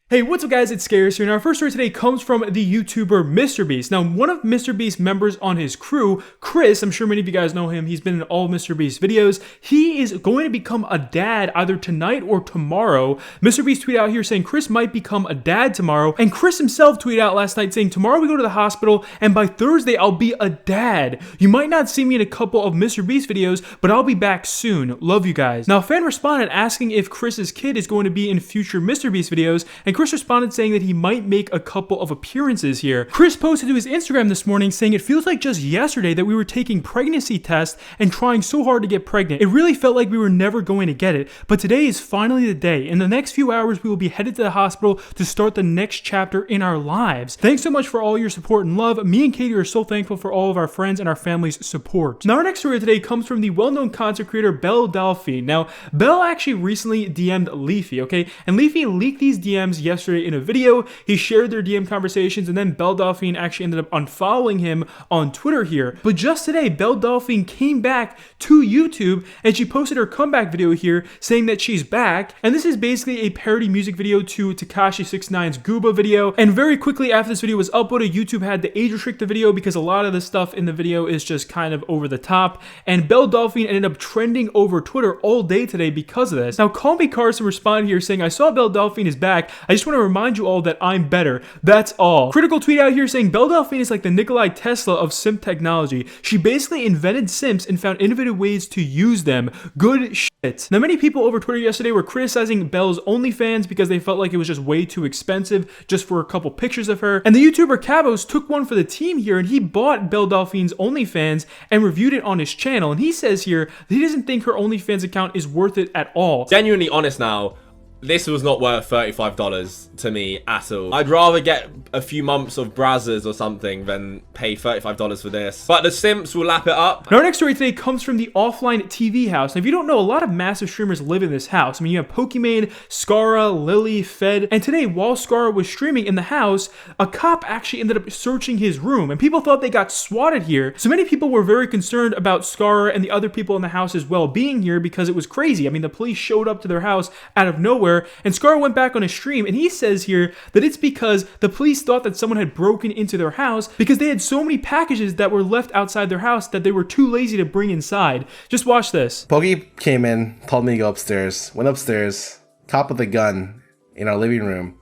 Hey, what's up guys, it's Scares here, and our first story today comes from the YouTuber MrBeast. Now, one of MrBeast's members on his crew, Chris, I'm sure many of you guys know him, he's been in all of MrBeast videos, he is going to become a dad either tonight or tomorrow. MrBeast tweeted out here saying Chris might become a dad tomorrow, and Chris himself tweeted out last night saying tomorrow we go to the hospital, and by Thursday I'll be a dad. You might not see me in a couple of MrBeast videos, but I'll be back soon. Love you guys. Now, a fan responded asking if Chris's kid is going to be in future MrBeast videos, and Chris responded saying that he might make a couple of appearances here. Chris posted to his Instagram this morning saying it feels like just yesterday that we were taking pregnancy tests and trying so hard to get pregnant. It really felt like we were never going to get it, but today is finally the day. In the next few hours, we will be headed to the hospital to start the next chapter in our lives. Thanks so much for all your support and love. Me and Katie are so thankful for all of our friends and our family's support. Now, our next story today comes from the well-known content creator Belle Delphine. Now, Belle actually recently DM'd Leafy, okay? And Leafy leaked these DMs yesterday in a video. He shared their DM conversations, and then Belle Delphine actually ended up unfollowing him on Twitter here. But just today, Belle Delphine came back to YouTube, and she posted her comeback video here saying that she's back. And this is basically a parody music video to Tekashi 69's Gooba video. And very quickly after this video was uploaded, YouTube had to age restrict the video because a lot of the stuff in the video is just kind of over the top. And Belle Delphine ended up trending over Twitter all day today because of this. Now, Call Me Carson responded here saying, I saw Belle Delphine is back. I just want to remind you all that I'm better. That's all. Critical tweet out here saying Belle Delphine is like the Nikolai Tesla of simp technology. She basically invented simps and found innovative ways to use them. Good shit. Now, many people over Twitter yesterday were criticizing Belle's OnlyFans because they felt like it was just way too expensive just for a couple pictures of her. And the YouTuber Cabos took one for the team here, and he bought Belle Delphine's OnlyFans and reviewed it on his channel. And he says here that he doesn't think her OnlyFans account is worth it at all. Genuinely honest now, this was not worth $35 to me at all. I'd rather get a few months of Brazzers or something than pay $35 for this. But the simps will lap it up. Now, our next story today comes from the Offline TV house. Now, if you don't know, a lot of massive streamers live in this house. I mean, you have Pokimane, Scara, Lily, Fed. And today, while Scara was streaming in the house, a cop actually ended up searching his room. And people thought they got swatted here. So many people were very concerned about Scara and the other people in the house's well-being here because it was crazy. I mean, the police showed up to their house out of nowhere. And Scar went back on his stream, and he says here that it's because the police thought that someone had broken into their house because they had so many packages that were left outside their house that they were too lazy to bring inside. Just watch this. Pokey came in, told me to go upstairs, went upstairs, cop with a gun in our living room.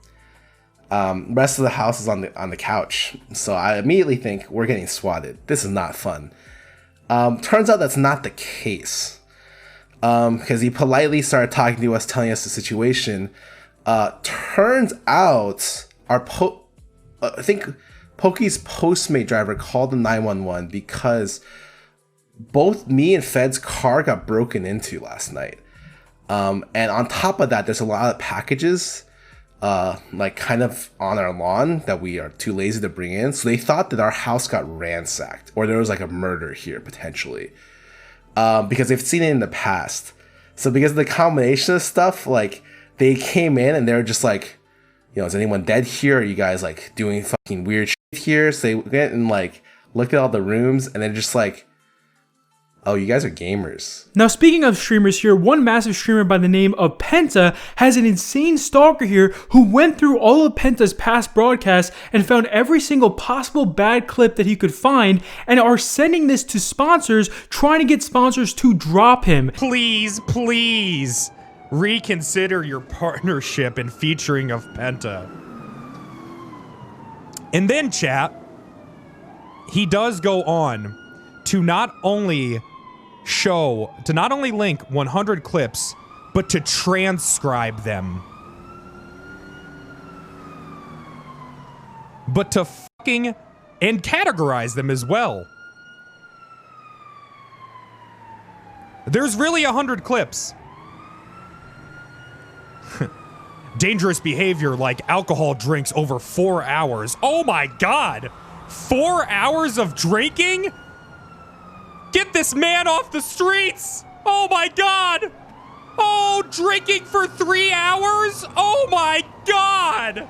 Rest of the house is on the couch. So I immediately think we're getting swatted. This is not fun. Turns out that's not the case. Because he politely started talking to us, telling us the situation. Turns out I think Pokey's Postmate driver called the 911 because both me and Fed's car got broken into last night. And on top of that, there's a lot of packages like kind of on our lawn that we are too lazy to bring in. So they thought that our house got ransacked or there was like a murder here potentially. Because they've seen it in the past. So because of the combination of stuff, like they came in and they were just like, you know, is anyone dead here? Are you guys like doing fucking weird shit here? So they went and like looked at all the rooms and they're just like, oh, you guys are gamers. Now, speaking of streamers here, one massive streamer by the name of Penta has an insane stalker here who went through all of Penta's past broadcasts and found every single possible bad clip that he could find and are sending this to sponsors, trying to get sponsors to drop him. Please, please reconsider your partnership and featuring of Penta. And then, chat, he does go on to not only link 100 clips, but to transcribe them. But to fucking and categorize them as well. There's really 100 clips. Dangerous behavior like alcohol drinks over 4 hours. Oh my God! 4 hours of drinking? Get this man off the streets! Oh my God! Oh, drinking for 3 hours? Oh my God!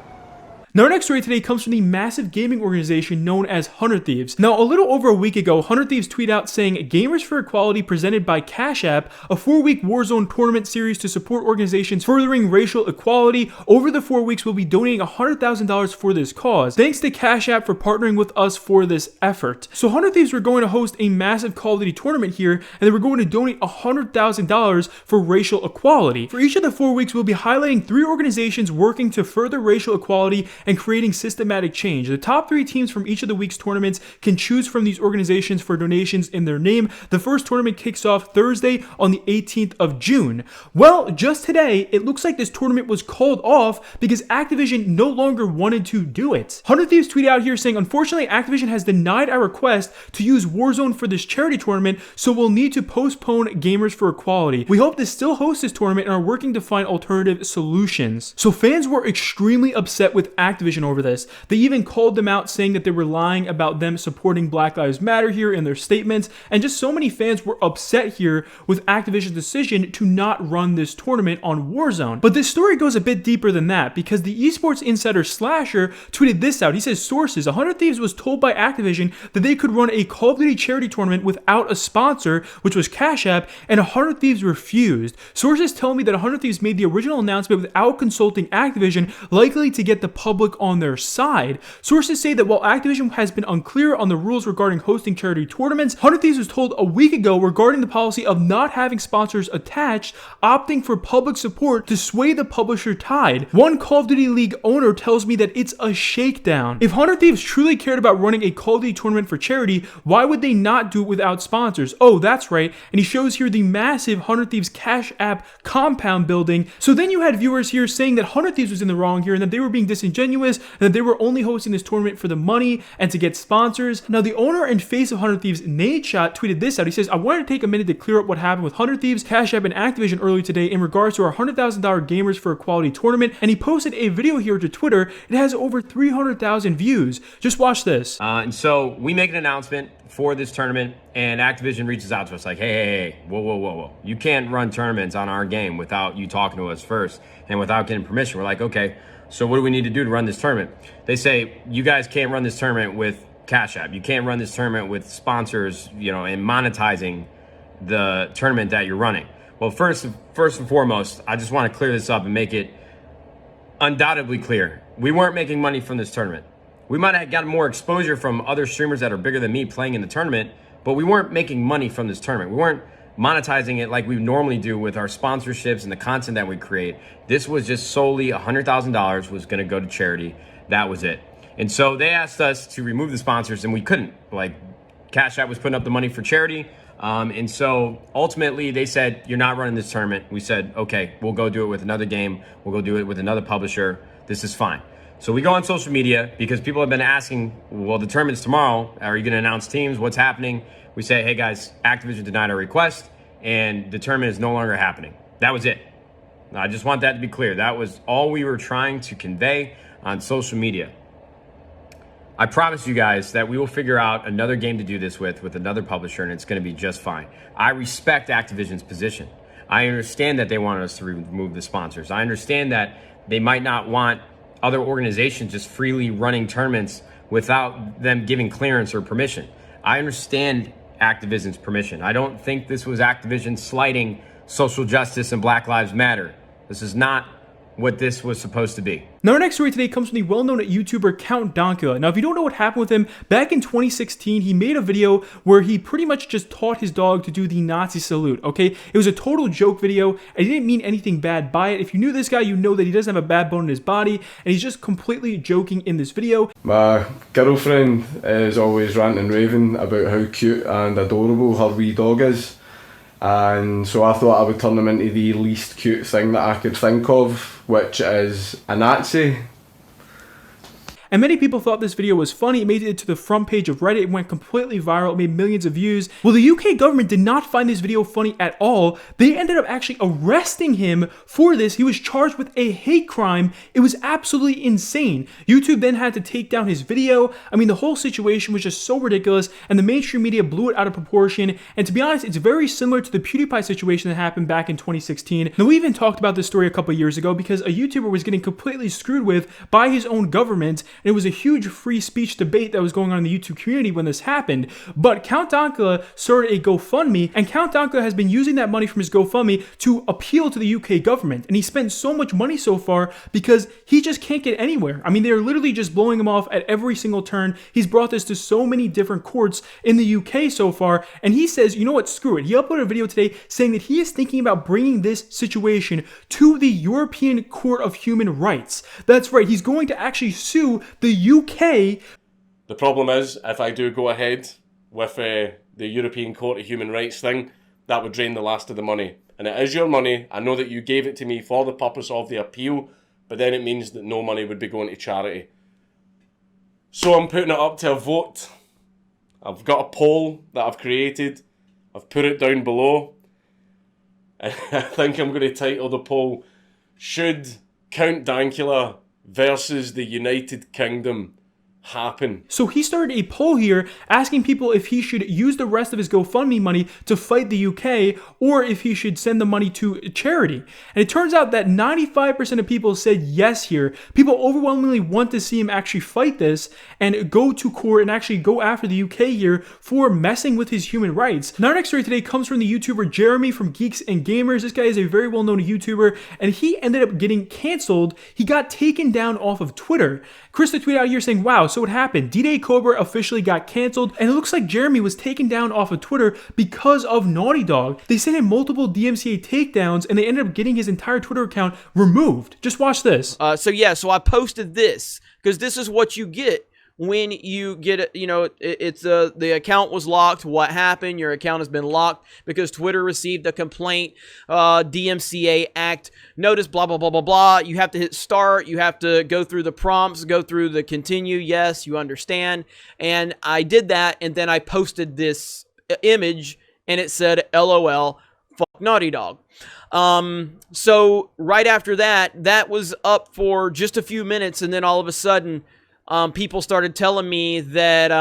Now, our next story today comes from the massive gaming organization known as 100 Thieves. Now, a little over a week ago, 100 Thieves tweeted out saying, Gamers for Equality presented by Cash App, a 4-week Warzone tournament series to support organizations furthering racial equality. Over the 4 weeks, we'll be donating $100,000 for this cause. Thanks to Cash App for partnering with us for this effort. So 100 Thieves were going to host a massive Call of Duty tournament here, and they were going to donate $100,000 for racial equality. For each of the 4 weeks, we'll be highlighting 3 organizations working to further racial equality and creating systematic change. The top 3 teams from each of the week's tournaments can choose from these organizations for donations in their name. The first tournament kicks off Thursday on the 18th of June. Well, just today, it looks like this tournament was called off because Activision no longer wanted to do it. 100 Thieves tweeted out here saying, unfortunately, Activision has denied our request to use Warzone for this charity tournament, so we'll need to postpone Gamers for Equality. We hope to still host this tournament and are working to find alternative solutions. So fans were extremely upset with Activision over this. They even called them out saying that they were lying about them supporting Black Lives Matter here in their statements, and just so many fans were upset here with Activision's decision to not run this tournament on Warzone. But this story goes a bit deeper than that because the esports insider Slasher tweeted this out. He says, sources, 100 Thieves was told by Activision that they could run a Call of Duty charity tournament without a sponsor, which was Cash App, and 100 Thieves refused. Sources tell me that 100 Thieves made the original announcement without consulting Activision, likely to get the public on their side. Sources say that while Activision has been unclear on the rules regarding hosting charity tournaments, 100 Thieves was told a week ago regarding the policy of not having sponsors attached, opting for public support to sway the publisher tide. One Call of Duty League owner tells me that it's a shakedown. If 100 Thieves truly cared about running a Call of Duty tournament for charity, why would they not do it without sponsors? Oh, that's right. And he shows here the massive 100 Thieves Cash App compound building. So then you had viewers here saying that 100 Thieves was in the wrong here and that they were being disingenuous and that they were only hosting this tournament for the money and to get sponsors. Now, the owner and face of 100 Thieves, Nadeshot, tweeted this out. He says, I wanted to take a minute to clear up what happened with 100 Thieves, Cash App, and Activision earlier today in regards to our $100,000 Gamers for Equality tournament. And he posted a video here to Twitter. It has over 300,000 views. Just watch this. And so we make an announcement for this tournament, and Activision reaches out to us like, hey, whoa. You can't run tournaments on our game without you talking to us first and without getting permission. We're like, okay, so what do we need to do to run this tournament? They say, you guys can't run this tournament with Cash App. You can't run this tournament with sponsors, and monetizing the tournament that you're running. Well, first and foremost, I just want to clear this up and make it undoubtedly clear. We weren't making money from this tournament. We might have gotten more exposure from other streamers that are bigger than me playing in the tournament, but we weren't making money from this tournament. We weren't monetizing it like we normally do with our sponsorships and the content that we create. This was just solely $100,000 was going to go to charity. That was it. And so they asked us to remove the sponsors, and we couldn't. Like, Cash App was putting up the money for charity. And so ultimately they said, you're not running this tournament. We said, okay, we'll go do it with another game. We'll go do it with another publisher. This is fine. So we go on social media because people have been asking, well, the tournament's tomorrow. Are you going to announce teams? What's happening? We say, hey guys, Activision denied our request and the tournament is no longer happening. That was it. I just want that to be clear. That was all we were trying to convey on social media. I promise you guys that we will figure out another game to do this with another publisher, and it's going to be just fine. I respect Activision's position. I understand that they wanted us to remove the sponsors. I understand that they might not want other organizations just freely running tournaments without them giving clearance or permission. I understand Activision's permission. I don't think this was Activision slighting social justice and Black Lives Matter. This is not what this was supposed to be. Now, our next story today comes from the well-known YouTuber Count Dankula. Now, if you don't know what happened with him, back in 2016, he made a video where he pretty much just taught his dog to do the Nazi salute, okay? It was a total joke video, and he didn't mean anything bad by it. If you knew this guy, you know that he doesn't have a bad bone in his body, and he's just completely joking in this video. My girlfriend is always ranting and raving about how cute and adorable her wee dog is. And so I thought I would turn them into the least cute thing that I could think of, which is a Nazi. and many people thought this video was funny. It made it to the front page of Reddit. It went completely viral. It made millions of views. Well, the UK government did not find this video funny at all. They ended up actually arresting him for this. He was charged with a hate crime. It was absolutely insane. YouTube then had to take down his video. I mean, the whole situation was just so ridiculous, and the mainstream media blew it out of proportion. And to be honest, it's very similar to the PewDiePie situation that happened back in 2016. Now, we even talked about this story a couple years ago because a YouTuber was getting completely screwed with by his own government, and it was a huge free speech debate that was going on in the YouTube community when this happened. But Count Dankula started a GoFundMe, and Count Dankula has been using that money from his GoFundMe to appeal to the UK government. And he spent so much money so far because he just can't get anywhere. I mean, they're literally just blowing him off at every single turn. He's brought this to so many different courts in the UK so far, and he says, you know what, screw it. He uploaded a video today saying that he is thinking about bringing this situation to the European Court of Human Rights. That's right, he's going to actually sue the UK. The problem is, if I do go ahead with the European Court of Human Rights thing, that would drain the last of the money. And it is your money. I know that you gave it to me for the purpose of the appeal, but then it means that no money would be going to charity. So I'm putting it up to a vote. I've got a poll that I've created. I've put it down below. And I think I'm going to title the poll, Should Count Dankula versus the United Kingdom happen? So he started a poll here asking people if he should use the rest of his GoFundMe money to fight the UK or if he should send the money to charity. And it turns out that 95% of people said yes here. People overwhelmingly want to see him actually fight this and go to court and actually go after the UK here for messing with his human rights. Now, our next story today comes from the YouTuber Jeremy from Geeks and Gamers. This guy is a very well-known YouTuber, and he ended up getting canceled. He got taken down off of Twitter. Krista tweeted out here saying, wow, so what happened? D-Day Cobra officially got canceled, and it looks like Jeremy was taken down off of Twitter because of Naughty Dog. They sent him multiple DMCA takedowns, and they ended up getting his entire Twitter account removed. Just watch this. So I posted this because this is what you get when you get, it's the account was locked. What happened? Your account has been locked because Twitter received a complaint, DMCA Act notice, blah, blah, blah, blah, blah. You have to hit start. You have to go through the prompts, go through the continue. Yes, you understand. And I did that, and then I posted this image, and it said, LOL, fuck Naughty Dog. So right after that, that was up for just a few minutes, and then all of a sudden, people started telling me that,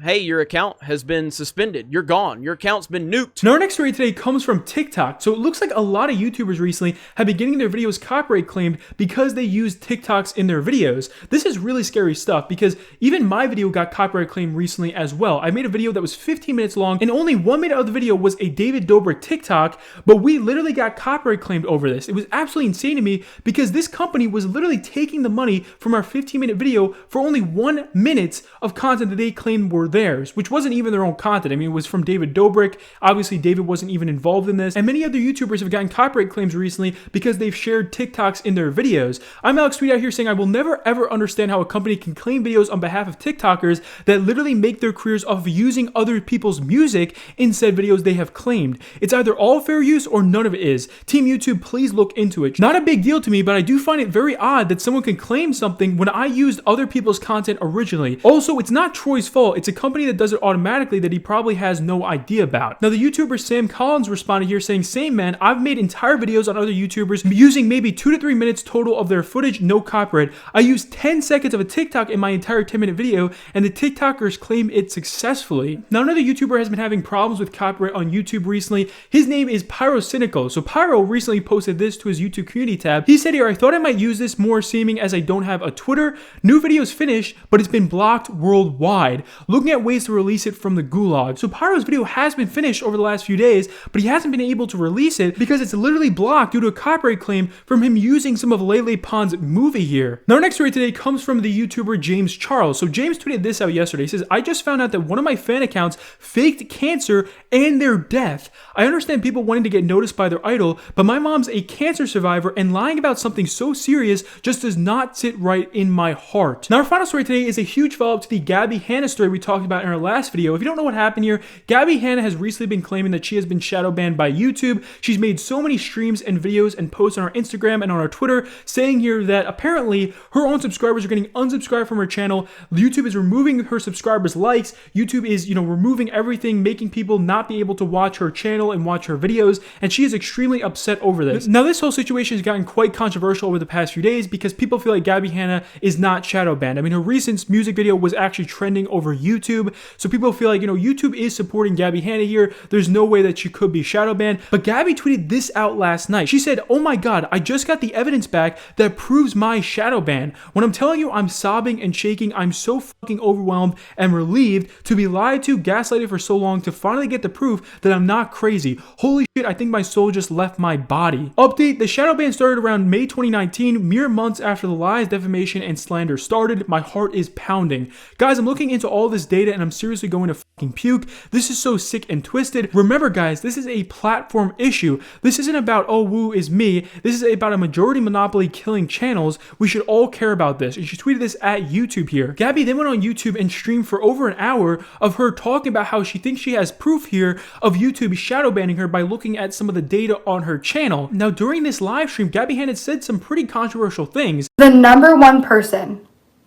hey, your account has been suspended. You're gone. Your account's been nuked. Now, our next story today comes from TikTok. So it looks like a lot of YouTubers recently have been getting their videos copyright claimed because they use TikToks in their videos. This is really scary stuff because even my video got copyright claimed recently as well. I made a video that was 15 minutes long, and only 1 minute of the video was a David Dobrik TikTok, but we literally got copyright claimed over this. It was absolutely insane to me because this company was literally taking the money from our 15-minute video for only 1 minute of content that they claimed were theirs, which wasn't even their own content. I mean, it was from David Dobrik. Obviously, David wasn't even involved in this. And many other YouTubers have gotten copyright claims recently because they've shared TikToks in their videos. I'm Alex Tweet out here saying I will never ever understand how a company can claim videos on behalf of TikTokers that literally make their careers off of using other people's music in said videos they have claimed. It's either all fair use or none of it is. Team YouTube, please look into it. Not a big deal to me, but I do find it very odd that someone can claim something when I used other people's content originally. Also, it's not Troy's fault. It's a company that does it automatically that he probably has no idea about. Now, the YouTuber Sam Collins responded here saying, same man, I've made entire videos on other YouTubers using maybe 2 to 3 minutes total of their footage, no copyright. I used 10 seconds of a TikTok in my entire 10-minute video, and the TikTokers claim it successfully. Now, another YouTuber has been having problems with copyright on YouTube recently. His name is Pyrocynical. So Pyro recently posted this to his YouTube community tab. He said here, I thought I might use this more seeming as I don't have a Twitter. New videos finished, but it's been blocked worldwide. Looking at ways to release it from the gulag. So Pyro's video has been finished over the last few days, but he hasn't been able to release it because it's literally blocked due to a copyright claim from him using some of Lele Pond's movie here. Now, our next story today comes from the YouTuber James Charles. So James tweeted this out yesterday. He says, I just found out that one of my fan accounts faked cancer and their death. I understand people wanting to get noticed by their idol, but my mom's a cancer survivor and lying about something so serious just does not sit right in my heart. Now, our final final story today is a huge follow-up to the Gabby Hanna story we talked about in our last video. If you don't know what happened here, Gabby Hanna has recently been claiming that she has been shadow banned by YouTube. She's made so many streams and videos and posts on our Instagram and on our Twitter saying here that apparently her own subscribers are getting unsubscribed from her channel. YouTube is removing her subscribers' likes. YouTube is, removing everything, making people not be able to watch her channel and watch her videos, and she is extremely upset over this. Now, this whole situation has gotten quite controversial over the past few days because people feel like Gabby Hanna is not shadow banned. I mean, her recent music video was actually trending over YouTube, so people feel like, YouTube is supporting Gabby Hanna here. There's no way that she could be shadow banned. But Gabby tweeted this out last night. She said, "Oh my God, I just got the evidence back that proves my shadow ban. When I'm telling you I'm sobbing and shaking, I'm so fucking overwhelmed and relieved to be lied to, gaslighted for so long to finally get the proof that I'm not crazy. Holy shit, I think my soul just left my body." Update, the shadow ban started around May 2019, mere months after the lies, defamation, and slander started. My heart is pounding. Guys, I'm looking into all this data and I'm seriously going to fucking puke. This is so sick and twisted. Remember guys, this is a platform issue. This isn't about, oh, woo is me. This is about a majority monopoly killing channels. We should all care about this. And she tweeted this at YouTube here. Gabby then went on YouTube and streamed for over an hour of her talking about how she thinks she has proof here of YouTube shadow banning her by looking at some of the data on her channel. Now, during this live stream, Gabby Hanna said some pretty controversial things. The number one person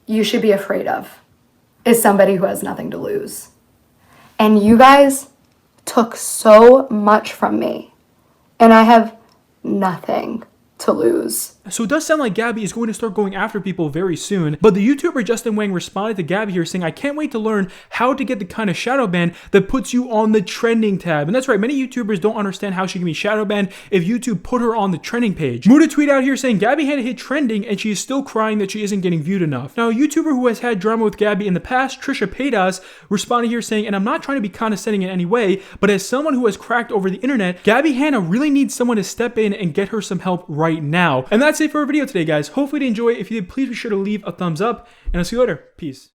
you should be afraid of is somebody who has nothing to lose. And you guys took so much from me, and I have nothing to lose. So it does sound like Gabby is going to start going after people very soon, but the YouTuber Justin Wang responded to Gabby here saying, "I can't wait to learn how to get the kind of shadow ban that puts you on the trending tab." And that's right, many YouTubers don't understand how she can be shadow banned if YouTube put her on the trending page. Muda tweet out here saying Gabby Hanna hit trending and she is still crying that she isn't getting viewed enough. Now, a YouTuber who has had drama with Gabby in the past, Trisha Paytas, responded here saying, "And I'm not trying to be condescending in any way, but as someone who has cracked over the internet, Gabby Hanna really needs someone to step in and get her some help right now." And that's it for our video today, guys. Hopefully you enjoy. If you did, please be sure to leave a thumbs up, and I'll see you later. Peace.